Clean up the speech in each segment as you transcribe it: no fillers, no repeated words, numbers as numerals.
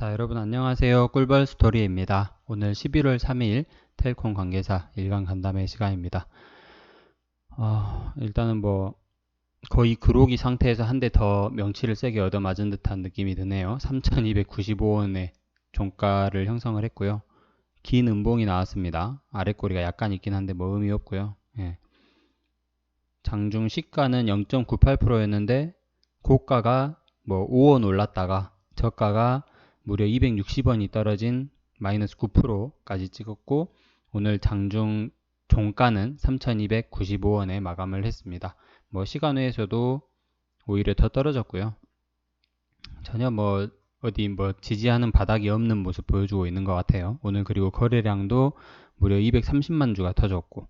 자, 여러분 안녕하세요. 꿀벌 스토리입니다. 오늘 11월 3일 텔콤 관계사 일간 간담회 시간입니다. 일단은 거의 그로기 상태에서 한 대 더 명치를 세게 얻어맞은 듯한 느낌이 드네요. 3,295원의 종가를 형성을 했고요. 긴 음봉이 나왔습니다. 아랫꼬리가 약간 있긴 한데 의미 없고요. 예. 장중 시가는 0.98%였는데 고가가 5원 올랐다가 저가가 무려 260원이 떨어진 마이너스 9%까지 찍었고, 오늘 장중 종가는 3,295원에 마감을 했습니다. 시간외에서도 오히려 더 떨어졌고요. 전혀 어디 지지하는 바닥이 없는 모습 보여주고 있는 것 같아요. 오늘 그리고 거래량도 무려 230만 주가 터졌고,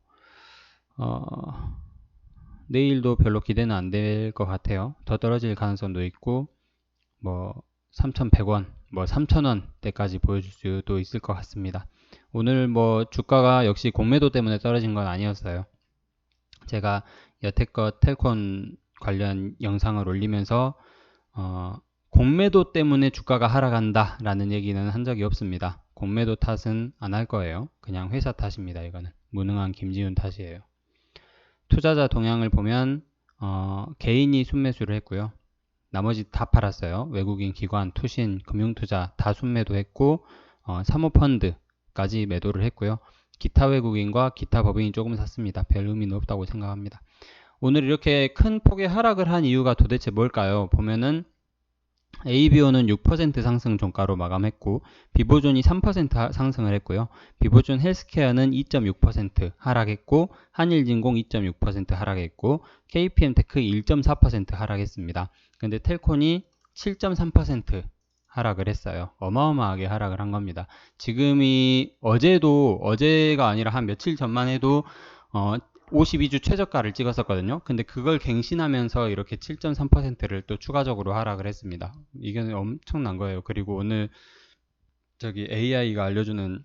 내일도 별로 기대는 안 될 것 같아요. 더 떨어질 가능성도 있고 3,100원, 3,000원대까지 보여줄 수도 있을 것 같습니다. 오늘 주가가 역시 공매도 때문에 떨어진 건 아니었어요. 제가 여태껏 텔콘 관련 영상을 올리면서 공매도 때문에 주가가 하락한다 라는 얘기는 한 적이 없습니다. 공매도 탓은 안 할 거예요. 그냥 회사 탓입니다. 이거는 무능한 김지훈 탓이에요. 투자자 동향을 보면 개인이 순매수를 했고요. 나머지 다 팔았어요. 외국인, 기관, 투신, 금융투자 다 순매도 했고, 사모펀드까지 매도를 했고요. 기타 외국인과 기타 법인이 조금 샀습니다. 별 의미는 없다고 생각합니다. 오늘 이렇게 큰 폭의 하락을 한 이유가 도대체 뭘까요? 보면은 ABO는 6% 상승 종가로 마감했고, 비보존이 3% 상승을 했고요. 비보존 헬스케어는 2.6% 하락했고, 한일진공 2.6% 하락했고, KPM테크 1.4% 하락했습니다. 근데 텔콘이 7.3% 하락을 했어요. 어마어마하게 하락을 한 겁니다. 지금이 어제가 아니라 한 며칠 전만 해도 52주 최저가를 찍었었거든요. 근데 그걸 갱신하면서 이렇게 7.3%를 또 추가적으로 하락을 했습니다. 이게 엄청난 거예요. 그리고 오늘 AI가 알려주는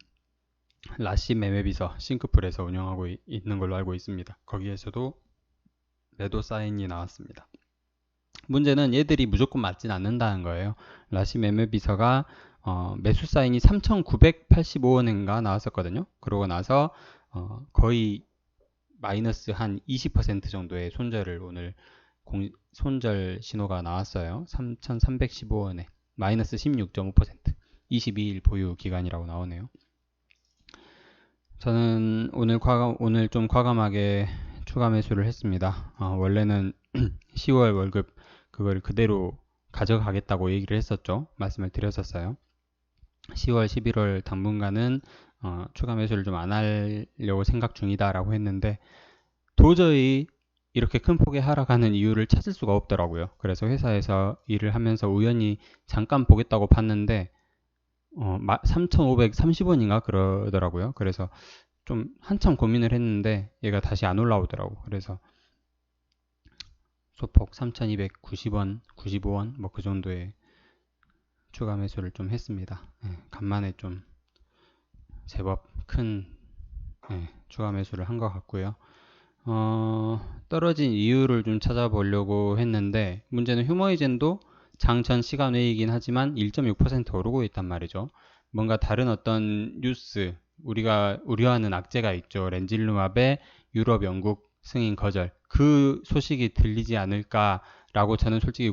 라시 매매비서 싱크풀에서 운영하고 있는 걸로 알고 있습니다. 거기에서도 매도 사인이 나왔습니다. 문제는 얘들이 무조건 맞진 않는다는 거예요. 라시 매매비서가 매수 사인이 3,985원인가 나왔었거든요. 그러고 나서 거의 마이너스 한 20% 정도의 손절을 오늘 손절 신호가 나왔어요. 3,315원에 마이너스 16.5%, 22일 보유 기간이라고 나오네요. 저는 오늘 좀 과감하게 추가 매수를 했습니다. 원래는 10월 월급 그걸 그대로 가져가겠다고 얘기를 했었죠. 말씀을 드렸었어요. 10월, 11월 당분간은 추가 매수를 좀 안 하려고 생각 중이다라고 했는데, 도저히 이렇게 큰 폭의 하락하는 이유를 찾을 수가 없더라고요. 그래서 회사에서 일을 하면서 우연히 잠깐 보겠다고 봤는데 3,530원인가 그러더라고요. 그래서 좀 한참 고민을 했는데 얘가 다시 안 올라오더라고. 그래서 소폭 3,290원, 95원 그 정도의 추가 매수를 좀 했습니다. 간만에 좀 제법 큰 추가 매수를 한 것 같고요. 떨어진 이유를 좀 찾아보려고 했는데, 문제는 휴머이젠도 장전 시간 외이긴 하지만 1.6% 오르고 있단 말이죠. 뭔가 다른 어떤 뉴스, 우리가 우려하는 악재가 있죠. 렌질루맙의 유럽, 영국 승인 거절. 그 소식이 들리지 않을까라고 저는 솔직히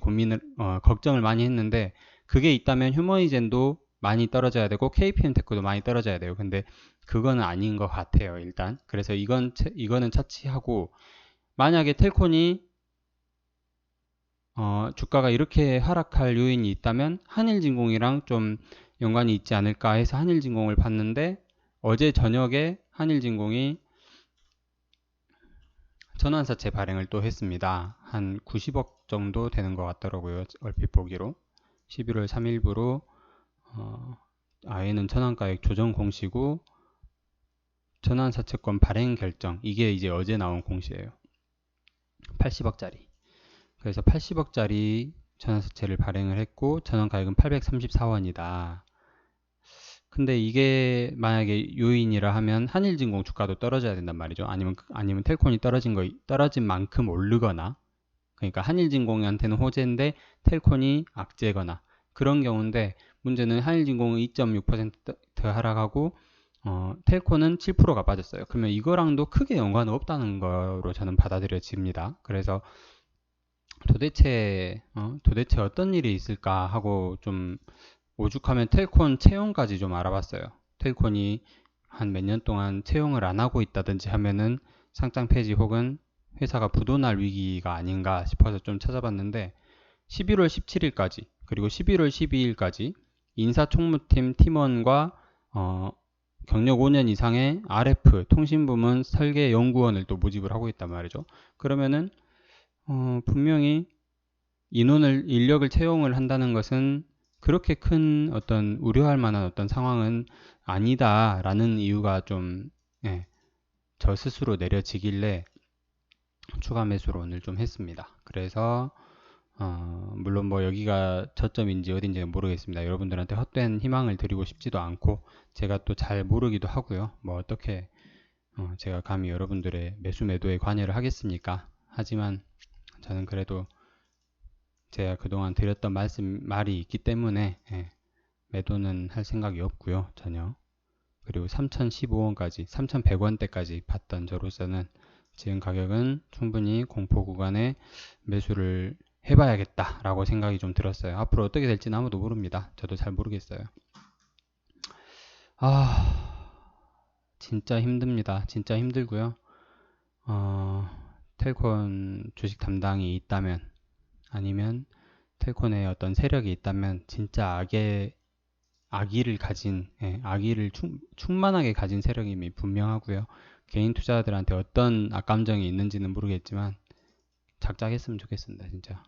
걱정을 많이 했는데, 그게 있다면 휴머이젠도 많이 떨어져야 되고 KPM테크도 많이 떨어져야 돼요. 근데 그거는 아닌 것 같아요. 일단 그래서 이거는 차치하고, 만약에 텔콘이 주가가 이렇게 하락할 요인이 있다면 한일진공이랑 좀 연관이 있지 않을까 해서 한일진공을 봤는데, 어제 저녁에 한일진공이 전환사채 발행을 또 했습니다. 한 90억 정도 되는 것 같더라고요. 얼핏 보기로 11월 3일부로 아예는 전환가액 조정 공시고 전환사채권 발행 결정, 이게 이제 어제 나온 공시예요. 80억짜리. 그래서 80억짜리 전환사채를 발행을 했고 전환가액은 834원이다. 근데 이게 만약에 요인이라 하면 한일진공 주가도 떨어져야 된단 말이죠. 아니면 텔콘이 떨어진 만큼 오르거나, 그러니까 한일진공한테는 호재인데 텔콘이 악재거나, 그런 경우인데 문제는 한일진공은 2.6% 하락하고 텔코는 7%가 빠졌어요. 그러면 이거랑도 크게 연관은 없다는 거로 저는 받아들여집니다. 그래서 도대체 어떤 일이 있을까 하고 좀 오죽하면 텔콘 채용까지 좀 알아봤어요. 텔콘이 한 몇 년 동안 채용을 안 하고 있다든지 하면은 상장 폐지 혹은 회사가 부도날 위기가 아닌가 싶어서 좀 찾아봤는데 11월 17일까지 그리고 11월 12일까지 인사총무팀 팀원과 경력 5년 이상의 RF 통신부문 설계 연구원을 또 모집을 하고 있단 말이죠. 그러면은 분명히 인력을 채용을 한다는 것은 그렇게 큰 어떤 우려할 만한 어떤 상황은 아니다라는 이유가 좀, 예, 저 스스로 내려지길래 추가 매수를 오늘 좀 했습니다. 그래서, 물론 뭐 여기가 저점인지 어딘지는 모르겠습니다. 여러분들한테 헛된 희망을 드리고 싶지도 않고, 제가 또 잘 모르기도 하고요. 뭐 어떻게, 제가 감히 여러분들의 매도에 관여를 하겠습니까? 하지만 저는 그래도 제가 그동안 드렸던 말이 있기 때문에 매도는 할 생각이 없고요. 전혀. 그리고 3015원까지 3100원대까지 봤던 저로서는 지금 가격은 충분히 공포 구간에 매수를 해봐야겠다 라고 생각이 좀 들었어요. 앞으로 어떻게 될지는 아무도 모릅니다. 저도 잘 모르겠어요. 진짜 힘듭니다. 진짜 힘들고요. 텔콘 주식 담당이 있다면 아니면 텔콘에 어떤 세력이 있다면 진짜 악의를 가진, 악의를 충만하게 가진 세력임이 분명하고요. 개인 투자자들한테 어떤 악감정이 있는지는 모르겠지만 작작했으면 좋겠습니다, 진짜.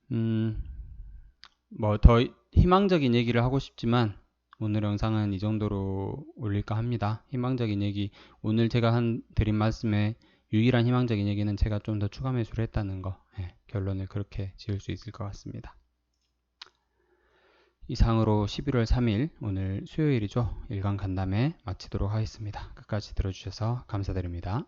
뭐 더 희망적인 얘기를 하고 싶지만 오늘 영상은 이 정도로 올릴까 합니다. 희망적인 얘기, 오늘 제가 드린 말씀에 유일한 희망적인 얘기는 제가 좀 더 추가 매수를 했다는 거, 결론을 그렇게 지을 수 있을 것 같습니다. 이상으로 11월 3일 오늘 수요일이죠. 일간 간담회 마치도록 하겠습니다. 끝까지 들어주셔서 감사드립니다.